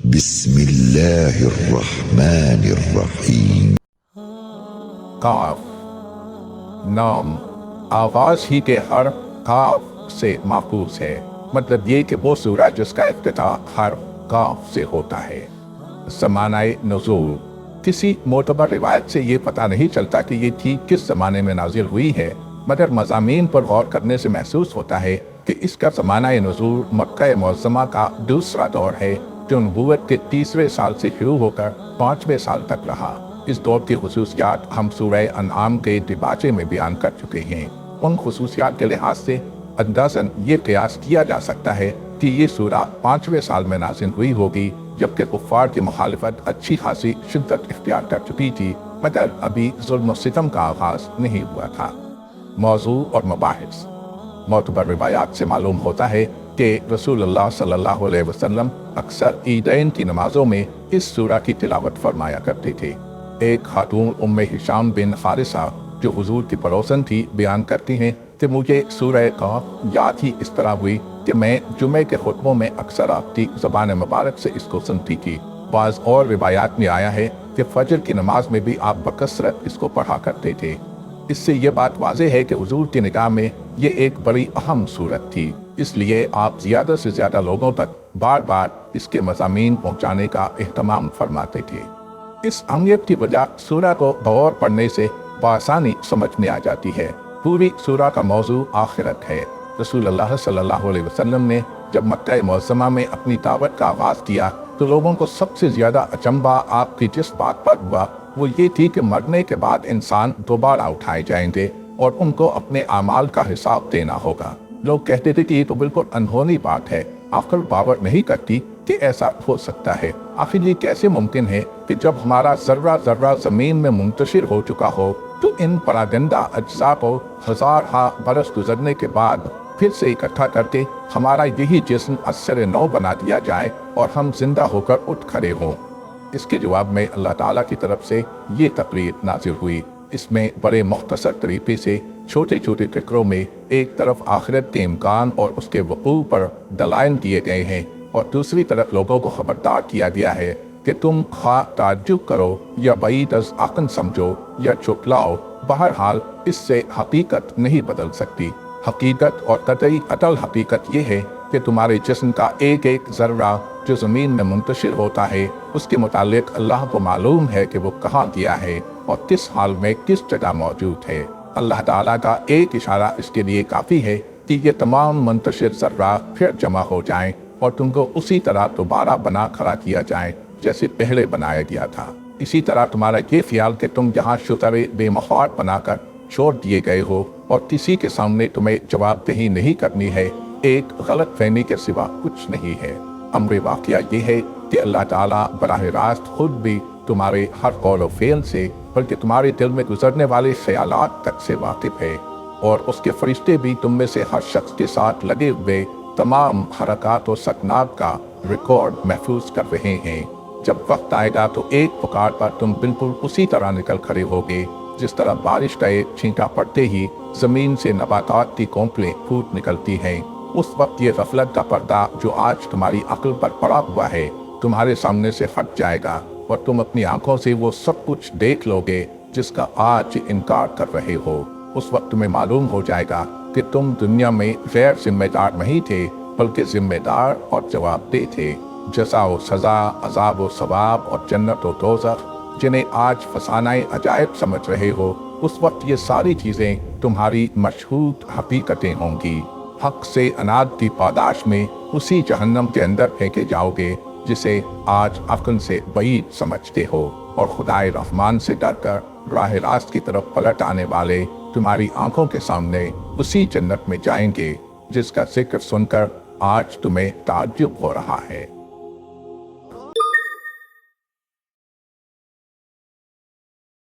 بسم اللہ الرحمن الرحیم۔ کاف نام آغاز ہی کے حرف کاف سے ماخوذ ہے، مطلب یہ کہ وہ سورہ جس کا افتتاح حرف کاف سے ہوتا ہے۔ زمانہ نزول کسی معتبر روایت سے یہ پتہ نہیں چلتا کہ یہ ٹھیک کس زمانے میں نازل ہوئی ہے، مگر مضامین پر غور کرنے سے محسوس ہوتا ہے کہ اس کا زمانہ نزول مکہ معظمہ کا دوسرا دور ہے، جو نبوت کے 30ویں سال سے شروع ہو کر 5ویں سال تک رہا۔ اس دور کی خصوصیات ہم سورہ انعام کے دباچے میں بیان کر چکے ہیں۔ ان خصوصیات کے لحاظ سے اندازاً یہ قیاس کیا جا سکتا ہے کہ یہ سورہ 5ویں سال میں نازل ہوئی ہوگی، جبکہ کفار کی مخالفت اچھی خاصی شدت اختیار کر چکی تھی، مگر ابھی ظلم و ستم کا آغاز نہیں ہوا تھا۔ موضوع اور مباحث معتبر روایات سے معلوم ہوتا ہے کہ رسول اللہ صلی اللہ علیہ وسلم اکثر عیدین کی نمازوں میں اس سورہ کی تلاوت فرمایا کرتے تھے۔ ایک خاتون ام ہشام بن حارثہ جو حضور کی پڑوسن تھی بیان کرتی ہیں کہ مجھے سورہ کاف یاد ہی اس طرح ہوئی کہ میں جمعے کے خطبوں میں اکثر آپ کی زبان مبارک سے اس کو سنتی تھی۔ بعض اور روایات میں آیا ہے کہ فجر کی نماز میں بھی آپ بکثرت اس کو پڑھا کرتے تھے۔ اس سے یہ بات واضح ہے کہ حضور کی نگاہ میں یہ ایک بڑی اہم سورت تھی، اس لیے آپ زیادہ سے زیادہ لوگوں تک بار بار اس کے مضامین پہنچانے کا اہتمام فرماتے تھے۔ اس اہمیت کی وجہ سورہ کو بغور پڑھنے سے بآسانی سمجھ میں آ جاتی ہے۔ پوری سورہ کا موضوع آخرت ہے۔ رسول اللہ صلی اللہ علیہ وسلم نے جب مکہ معظمہ میں اپنی دعوت کا آغاز کیا تو لوگوں کو سب سے زیادہ اچنبھا آپ کی جس بات پر ہوا وہ یہ تھی کہ مرنے کے بعد انسان دوبارہ اٹھائے جائیں گے اور ان کو اپنے اعمال کا حساب دینا ہوگا۔ لوگ کہتے تھے کہ یہ تو بالکل انہونی بات ہے، عقل باور نہیں کرتی کہ ایسا ہو سکتا ہے۔ آخر یہ کیسے ممکن ہے کہ جب ہمارا ذرہ ذرہ زمین میں منتشر ہو چکا ہو تو ان پراگندہ اجزاء کو ہزارہا برس گزرنے کے بعد پھر سے اکٹھا کر کے ہمارا یہی جسم اثر نو بنا دیا جائے اور ہم زندہ ہو کر اٹھ کھڑے ہوں۔ اس کے جواب میں اللہ تعالیٰ کی طرف سے یہ تقریر نازل ہوئی۔ اس میں بڑے مختصر طریقے سے چھوٹے چھوٹے فکروں میں ایک طرف آخرت کے امکان اور اس کے وقوع پر دلائل دیے گئے ہیں اور دوسری طرف لوگوں کو خبردار کیا گیا ہے کہ تم خواہ تعجب کرو یا بعید از عقل سمجھو یا جھٹلاؤ، بہرحال اس سے حقیقت نہیں بدل سکتی۔ حقیقت اور قطعی اٹل حقیقت یہ ہے کہ تمہارے جسم کا ایک ایک ذرہ جو زمین میں منتشر ہوتا ہے اس کے متعلق اللہ کو معلوم ہے کہ وہ کہاں گیا ہے اور کس حال میں کس جگہ موجود ہے۔ اللہ تعالیٰ کا ایک اشارہ اس کے لیے کافی ہے کہ یہ تمام منتشر ذرہ پھر جمع ہو جائیں اور تم کو اسی طرح دوبارہ بنا کھڑا کیا جائے جیسے پہلے بنایا گیا تھا۔ اسی طرح تمہارا یہ خیال کہ تم یہاں شترے بے مفاد بنا کر چھوڑ دیے گئے ہو اور کسی کے سامنے تمہیں جواب دہی نہیں کرنی ہے، ایک غلط فہمی کے سوا کچھ نہیں ہے۔ امر واقعہ یہ ہے کہ اللہ تعالیٰ براہ راست خود بھی تمہارے ہر قول و فعل سے بلکہ تمہارے دل میں گزرنے والے خیالات تک سے واقف ہے، اور اس کے فرشتے بھی تم میں سے ہر شخص کے ساتھ لگے ہوئے تمام حرکات و سکنات کا ریکارڈ محفوظ کر رہے ہیں۔ جب وقت آئے گا تو ایک پکار پر تم بالکل اسی طرح نکل کھڑے ہوگے جس طرح بارش کا ایک چھینٹا پڑتے ہی زمین سے نباتات کی کونپلیں پھوٹ نکلتی ہیں۔ اس وقت یہ غفلت کا پردہ جو آج تمہاری عقل پر پڑا ہوا ہے تمہارے سامنے سے ہٹ جائے گا اور تم اپنی آنکھوں سے وہ سب کچھ دیکھ لو گے جس کا آج انکار کر رہے ہو۔ اس وقت تمہیں معلوم ہو جائے گا کہ تم دنیا میں غیر ذمہ دار نہیں تھے بلکہ ذمہ دار اور جواب دہ تھے۔ جزا و سزا، عذاب و ثواب اور جنت و دوزخ جنہیں آج فسانہ عجائب سمجھ رہے ہو، اس وقت یہ ساری چیزیں تمہاری مشہود حقیقتیں ہوں گی۔ حق سے اناد کی پاداش میں اسی جہنم کے اندر پھینکے جاؤ گے جسے آج عقل سے بعید سمجھتے ہو، اور خدائے رحمان سے ڈر کر راہ راست کی طرف پلٹ آنے والے تمہاری آنکھوں کے سامنے اسی جنت میں جائیں گے جس کا ذکر سن کر آج تمہیں تعجب ہو رہا ہے۔